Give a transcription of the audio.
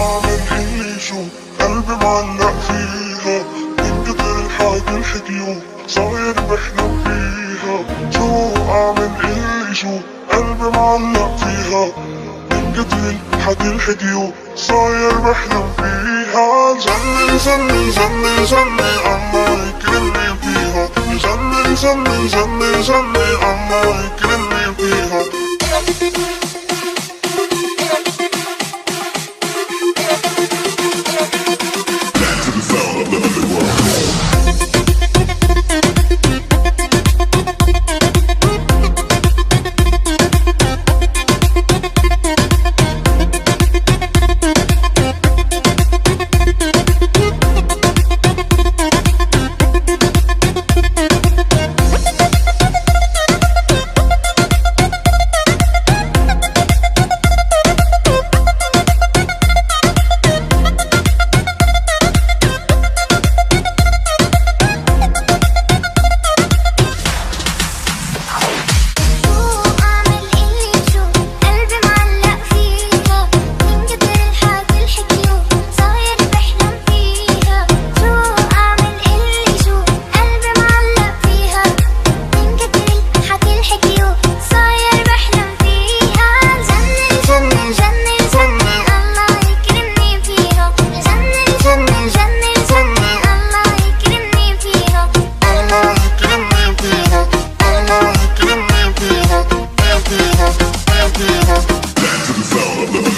أعمل اللي شو قلبي معلق فيها، من كتر الحكي الحكيو صاير بحلم فيها. شو أعمل اللي شو قلبي معلق فيها، من كتر الحكي الحكيو صاير بحلم فيها. جنن جنن جنن جنن الله يكرمني فيها، جنن جنن جنن جنن الله يكرمني فيها. Dance to the sound of the